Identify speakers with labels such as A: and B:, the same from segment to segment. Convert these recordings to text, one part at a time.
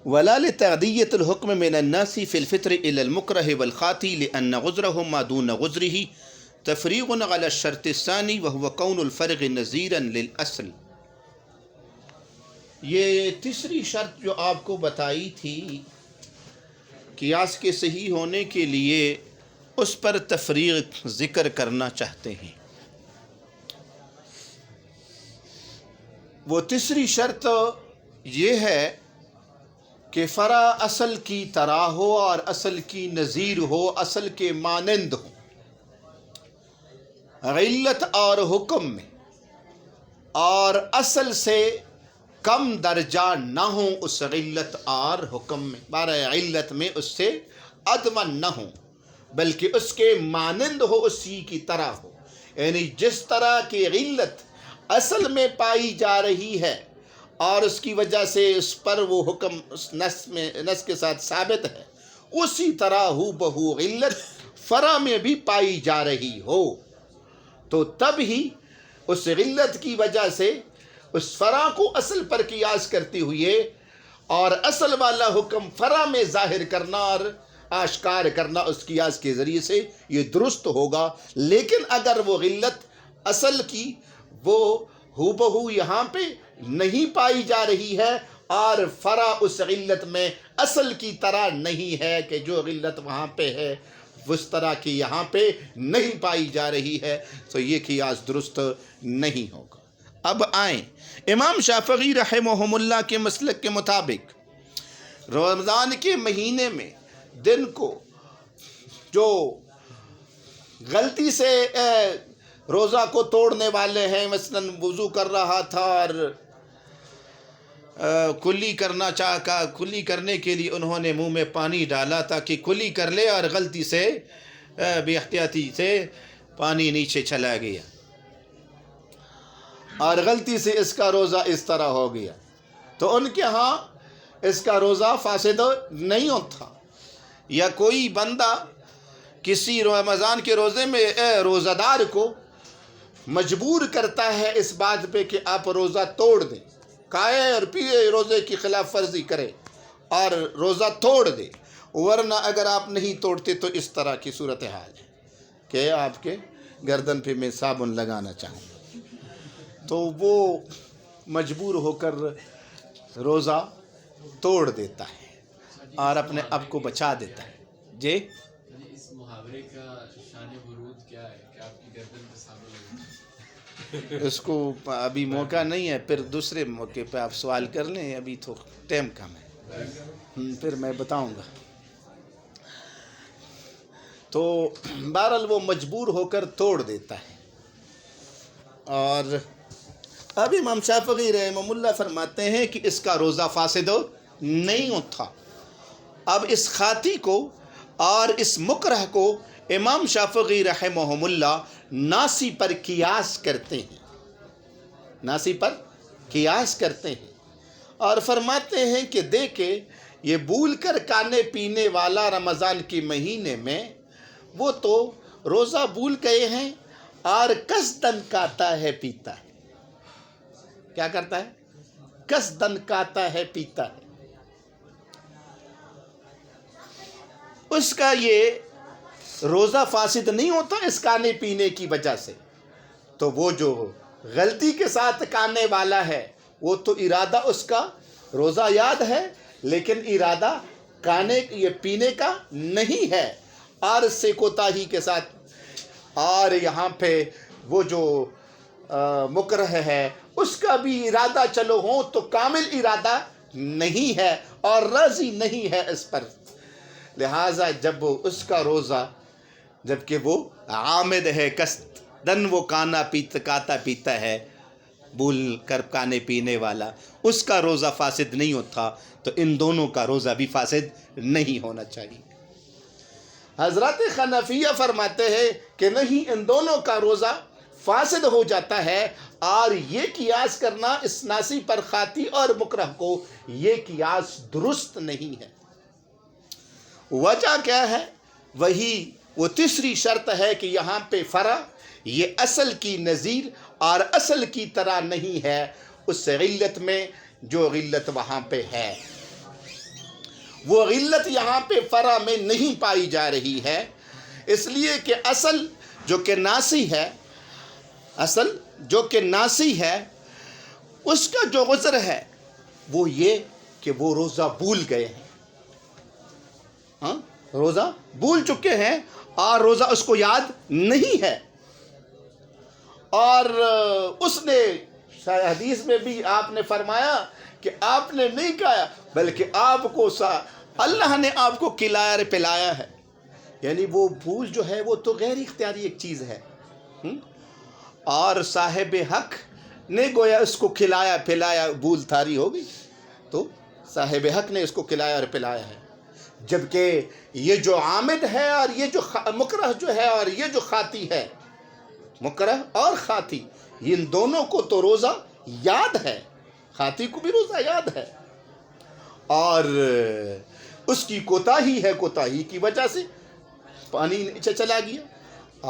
A: ولا لتعدية الحكم من الناس في الفطر إلى المكره والخاطي لأن غزره ما دون غزره تفريغ على الشرط الثاني وهو كون الفرق نظيرا للأصل. یہ تیسری شرط جو آپ کو بتائی تھی قیاس کے صحیح ہونے کے لیے اس پر تفریق ذکر کرنا چاہتے ہیں. وہ تیسری شرط یہ ہے کہ فرع اصل کی طرح ہو اور اصل کی نظیر ہو، اصل کے مانند ہو. علت اور حکم میں اور اصل سے کم درجہ نہ ہو اس علت اور حکم میں، بارہ علت میں اس سے ادمن نہ ہو بلکہ اس کے مانند ہو، اسی کی طرح ہو. یعنی جس طرح کی علت اصل میں پائی جا رہی ہے اور اس کی وجہ سے اس پر وہ حکم اس نص کے ساتھ ثابت ہے، اسی طرح ہو بہو علت فرع میں بھی پائی جا رہی ہو، تو تب ہی اس علت کی وجہ سے اس فرع کو اصل پر قیاس کرتے ہوئے اور اصل والا حکم فرع میں ظاہر کرنا اور آشکار کرنا اس قیاس کے ذریعے سے یہ درست ہوگا. لیکن اگر وہ علت اصل کی وہ ہو بہو یہاں پہ نہیں پائی جا رہی ہے اور فرع اس علت میں اصل کی طرح نہیں ہے کہ جو علت وہاں پہ ہے اس طرح کی یہاں پہ نہیں پائی جا رہی ہے، تو یہ قیاس درست نہیں ہوگا. اب آئیں امام شافعی رحمہم اللہ کے مسلک کے مطابق رمضان کے مہینے میں دن کو جو غلطی سے روزہ کو توڑنے والے ہیں، مثلاً وضو کر رہا تھا اور کلی کرنے کے لیے انہوں نے منہ میں پانی ڈالا تاکہ کلی کر لے اور غلطی سے بے احتیاطی سے پانی نیچے چلا گیا اور غلطی سے اس کا روزہ اس طرح ہو گیا، تو ان کے ہاں اس کا روزہ فاسد نہیں ہوتا. یا کوئی بندہ کسی رمضان کے روزے میں روزہ دار کو مجبور کرتا ہے اس بات پہ کہ آپ روزہ توڑ دیں، کھائے اور پیے، روزے کی خلاف ورزی کرے اور روزہ توڑ دے، ورنہ اگر آپ نہیں توڑتے تو اس طرح کی صورتحال ہے کہ آپ کے گردن پہ میں صابن لگانا چاہوں گا، تو وہ مجبور ہو کر روزہ توڑ دیتا ہے اور اپنے آپ کو بچا دیتا ہے. جی
B: اس محاورے کا شان ورود کیا ہے کہ آپ کی گردن پہ صابن لگے؟
A: اس کو ابھی موقع نہیں ہے، پھر دوسرے موقع پہ آپ سوال کر لیں، ابھی تو ٹائم کم ہے، پھر میں بتاؤں گا. تو بہرحال وہ مجبور ہو کر توڑ دیتا ہے. اور اب امام شافعی رحمہ اللہ فرماتے ہیں کہ اس کا روزہ فاسد نہیں ہوتا. اب اس خاطی کو اور اس مکرہ کو امام شافعی رحمہ اللہ ناسی پر قیاس کرتے ہیں، ناسی پر قیاس کرتے ہیں اور فرماتے ہیں کہ دیکھیں یہ بھول کر کھانے پینے والا رمضان کے مہینے میں وہ تو روزہ بھول گئے ہیں اور قصدن کھاتا ہے پیتا ہے. کیا کرتا ہے؟ قصدن کھاتا ہے پیتا ہے. اس کا یہ روزہ فاسد نہیں ہوتا اس کھانے پینے کی وجہ سے. تو وہ جو غلطی کے ساتھ کھانے والا ہے وہ تو ارادہ اس کا روزہ یاد ہے لیکن ارادہ کھانے یہ پینے کا نہیں ہے اور اس سے کوتاہی کے ساتھ. اور یہاں پہ وہ جو مکرہ ہے اس کا بھی ارادہ چلو ہو تو کامل ارادہ نہیں ہے اور راضی نہیں ہے اس پر، لہٰذا جب وہ اس کا روزہ جبکہ وہ عامد ہے، قصدن وہ کھاتا پیتا ہے، بھول کر کھانے پینے والا، اس کا روزہ فاسد نہیں ہوتا، تو ان دونوں کا روزہ بھی فاسد نہیں ہونا چاہیے. حضرت حنفیہ فرماتے ہیں کہ نہیں، ان دونوں کا روزہ فاسد ہو جاتا ہے اور یہ قیاس کرنا اس ناسی پر خاطی اور مکرہ کو یہ قیاس درست نہیں ہے. وجہ کیا ہے؟ وہی وہ تیسری شرط ہے کہ یہاں پہ فرع یہ اصل کی نظیر اور اصل کی طرح نہیں ہے اس علت میں جو علت وہاں پہ ہے. وہ علت یہاں پہ فرع میں نہیں پائی جا رہی ہے، اس لیے کہ اصل جو کہ ناسی ہے، اصل جو کہ ناسی ہے، اس کا جو عذر ہے وہ یہ کہ وہ روزہ بھول گئے ہیں، ہاں روزہ بھول چکے ہیں اور روزہ اس کو یاد نہیں ہے، اور اس نے حدیث میں بھی آپ نے فرمایا کہ آپ نے نہیں کھایا بلکہ آپ کو اللہ نے آپ کو کھلایا پلایا ہے، یعنی وہ بھول جو ہے وہ تو غیر اختیاری ایک چیز ہے، اور صاحب حق نے گویا اس کو کھلایا پلایا، بھول تھاری ہو گئی تو صاحب حق نے اس کو کھلایا اور پلایا ہے، جبکہ یہ جو عامد ہے اور یہ جو مکرہ جو ہے اور یہ جو خاطی ہے، مکرہ اور خاطی، ان دونوں کو تو روزہ یاد ہے، خاطی کو بھی روزہ یاد ہے، اور اس کی کوتاہی ہے، کوتاہی کی وجہ سے پانی نیچے چلا گیا،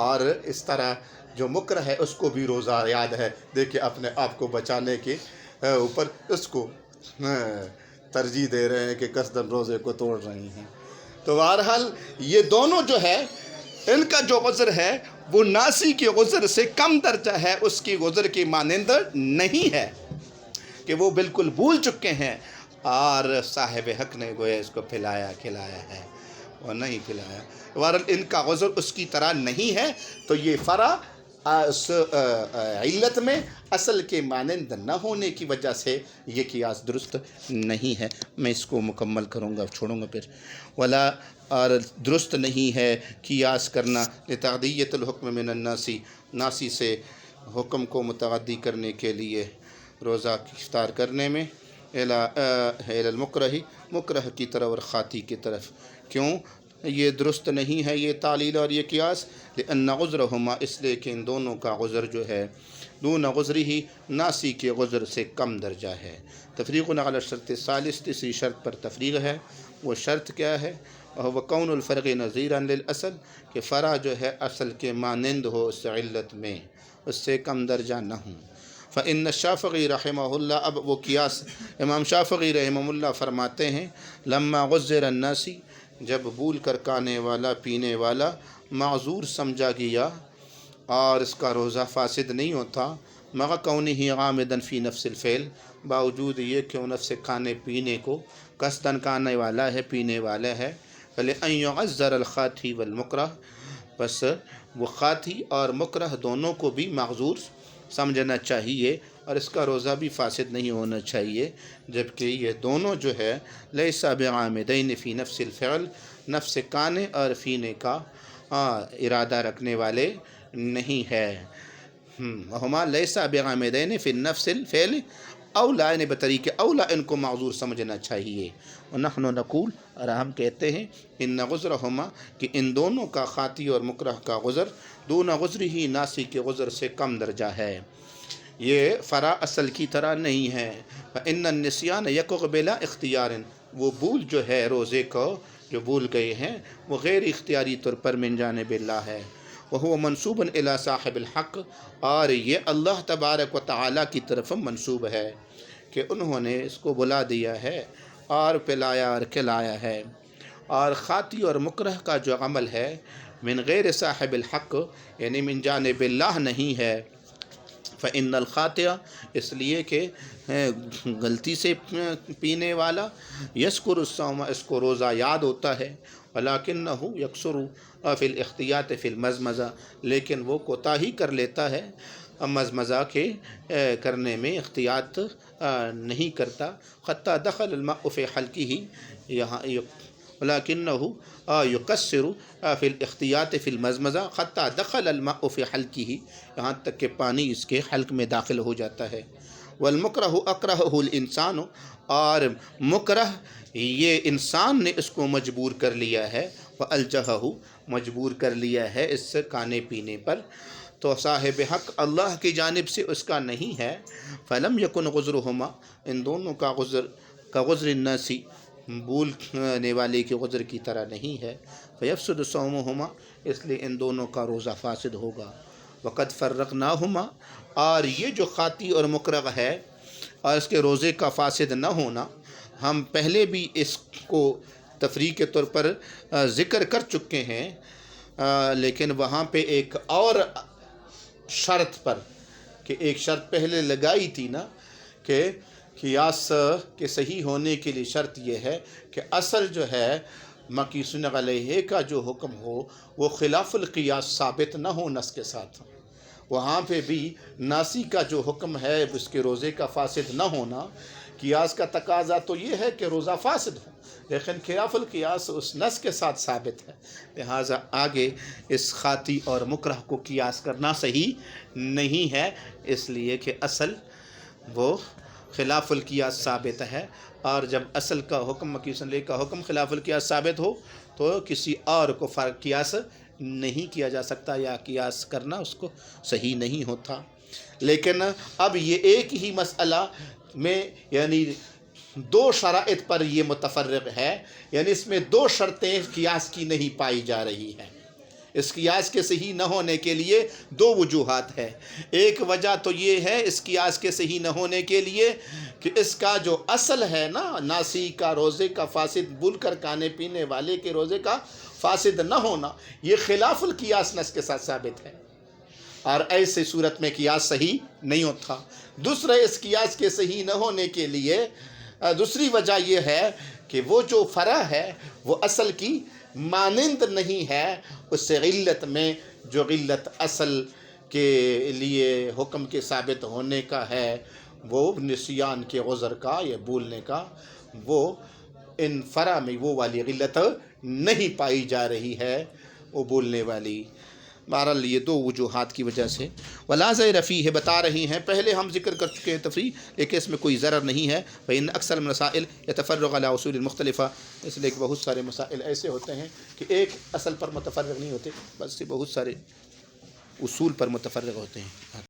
A: اور اس طرح جو مکرہ ہے اس کو بھی روزہ یاد ہے، دیکھیں اپنے آپ کو بچانے کے اوپر اس کو ترجیح دے رہے ہیں کہ قصداً روزے کو توڑ رہی ہیں۔ تو بہرحال یہ دونوں جو ہے ان کا جو عذر ہے وہ ناسی کے عذر سے کم درجہ ہے، اس کی عذر کی مانند نہیں ہے کہ وہ بالکل بھول چکے ہیں اور صاحب حق نے گویا اس کو کھلایا ہے، وہ نہیں کھلایا، بہرحال ان کا عذر اس کی طرح نہیں ہے، تو یہ فرع اس علت میں اصل کے مانند نہ ہونے کی وجہ سے یہ قیاس درست نہیں ہے۔ میں اس کو مکمل کروں گا، چھوڑوں گا پھر۔ ولا، اور درست نہیں ہے قیاس کرنا لتعدیت الحکم من الناسی، ناسی سے حکم کو متعدی کرنے کے لیے روزہ افطار کرنے میں، الی المکرہ، مکرہ کی طرف اور خاطی کی طرف، کیوں یہ درست نہیں ہے یہ تعلیل اور یہ قیاس؟ لأن عذرہما، اس لیے کہ ان دونوں کا عذر جو ہے دون عذرہ، ناسی کے عذر سے کم درجہ ہے۔ تفریق علی الشرط الثالث، تیسری شرط پر تفریق ہے، وہ شرط کیا ہے؟ وہ کون الفرق نظیرا للاصل، کہ فرع جو ہے اصل کے مانند ہو اس علت میں، اس سے کم درجہ نہ ہوں۔ فإن الشافعی رحمہ اللہ، اب وہ قیاس امام شافعی رحمہ اللہ فرماتے ہیں، لما غزر الناسی، جب بھول کر کھانے والا پینے والا معذور سمجھا گیا اور اس کا روزہ فاسد نہیں ہوتا، مع کونہ عامدا فی نفس الفعل، باوجود یہ کہ وہ نفس کھانے پینے کو قصداً کھانے والا ہے، پینے والا ہے، فلأن يعذر الخاطی والمکرہ، بس وہ خاطی اور مکرہ دونوں کو بھی معذور سمجھنا چاہیے اور اس کا روزہ بھی فاسد نہیں ہونا چاہیے، جبکہ یہ دونوں جو ہے لیس بعامدین فی نفس الفعل، نفس کھانے اور پینے کا ارادہ رکھنے والے نہیں ہے، ہما لیس بعامدین فی نفس الفعل اولا، یعنی بطریق اولا ان کو معذور سمجھنا چاہیے۔ ونحن نقول، اور ہم کہتے ہیں، ان غزرہما، کہ ان دونوں کا خاطی اور مکرہ کا غزر دون غزرہ، ناسی کے غزر سے کم درجہ ہے، یہ فرع اصل کی طرح نہیں ہے۔ فإن النسیان یقع بلا اختیار، وہ بھول جو ہے روزے کو جو بھول گئے ہیں وہ غیر اختیاری طور پر من جانب اللہ ہے، وہو منصوب الی صاحب الحق، اور یہ اللہ تبارک و تعالی کی طرف منصوب ہے کہ انہوں نے اس کو بلا دیا ہے اور پلایا اور کھلایا ہے، اور خاطی اور مکرہ کا جو عمل ہے من غیر صاحب الحق، یعنی من جانب اللہ نہیں ہے۔ فإن الخاطئ، اس لیے کہ غلطی سے پینے والا، یذکر الصوم، اس کو روزہ یاد ہوتا ہے، ولکنہ یقصر فی الاحتیاط فی المزمزہ، لیکن وہ کوتاہی کر لیتا ہے مزمزہ کے کرنے میں، احتیاط نہیں کرتا، حتی دخل الماء فی حلقہ، یہاں ولکنہ یقصر فی الاحتیاط فی المزمزہ حتی دخل الماء فی حلقہ، یہاں تک کہ پانی اس کے حلق میں داخل ہو جاتا ہے۔ والمکرہ اکرہہ الانسان، اور مکرہ یہ انسان نے اس کو مجبور کر لیا ہے، والجہہ، مجبور کر لیا ہے اس سے کھانے پینے پر، تو صاحب حق اللہ کی جانب سے اس کا نہیں ہے۔ فلم یکن غزرہما، ان دونوں کا غزر کا غزر الناسی، بھولنے والے کے غزر کی طرح نہیں ہے، فیفسد صومہما، اس لیے ان دونوں کا روزہ فاسد ہوگا۔ وقد فرقناہما، اور یہ جو خاطی اور مکرہ ہے اور اس کے روزے کا فاسد نہ ہونا، ہم پہلے بھی اس کو تفریح کے طور پر ذکر کر چکے ہیں، لیکن وہاں پہ ایک اور شرط پر، کہ ایک شرط پہلے لگائی تھی نا کہ قیاس کے صحیح ہونے کے لیے شرط یہ ہے کہ اصل جو ہے مقیس علیہ کا جو حکم ہو وہ خلاف القیاس ثابت نہ ہو نص کے ساتھ۔ وہاں پہ بھی ناسی کا جو حکم ہے اس کے روزے کا فاسد نہ ہونا، قیاس کا تقاضا تو یہ ہے کہ روزہ فاسد ہو، لیکن خلاف القیاس اس نص کے ساتھ ثابت ہے، لہٰذا آگے اس خاطی اور مکرہ کو قیاس کرنا صحیح نہیں ہے، اس لیے کہ اصل وہ خلاف القیاس ثابت ہے، اور جب اصل کا حکم مقیس علیہ کا حکم خلاف القیاس ثابت ہو تو کسی اور کو فرق قیاس نہیں کیا جا سکتا، یا قیاس کرنا اس کو صحیح نہیں ہوتا۔ لیکن اب یہ ایک ہی مسئلہ میں یعنی دو شرائط پر یہ متفرق ہے، یعنی اس میں دو شرطیں قیاس کی نہیں پائی جا رہی ہیں۔ اس قیاس کے صحیح نہ ہونے کے لیے دو وجوہات ہے۔ ایک وجہ تو یہ ہے اس قیاس کے صحیح نہ ہونے کے لیے کہ اس کا جو اصل ہے نا، ناسی کا روزے کا فاسد، بھول کر کھانے پینے والے کے روزے کا فاسد نہ ہونا، یہ خلاف القیاس نص کے ساتھ ثابت ہے، اور ایسے صورت میں قیاس صحیح نہیں ہوتا۔ دوسرا، اس قیاس کے صحیح نہ ہونے کے لیے دوسری وجہ یہ ہے کہ وہ جو فرع ہے وہ اصل کی مانند نہیں ہے، اس سے غلت میں جو غلت اصل کے لیے حکم کے ثابت ہونے کا ہے، وہ نسیان کے عذر کا یا بھولنے کا، وہ ان فرع میں وہ والی غلت نہیں پائی جا رہی ہے، وہ بھولنے والی۔ بہرحال یہ دو وجوہات کی وجہ سے ولا ضیر فیہ بتا رہی ہیں، پہلے ہم ذکر کر چکے ہیں تفریح، لیکن اس میں کوئی ضرر نہیں ہے۔ فإن اکثر المسائل یتفرق علی اصول مختلفہ، اس لیے کہ بہت سارے مسائل ایسے ہوتے ہیں کہ ایک اصل پر متفرق نہیں ہوتے، بس بہت سارے اصول پر متفرق ہوتے ہیں۔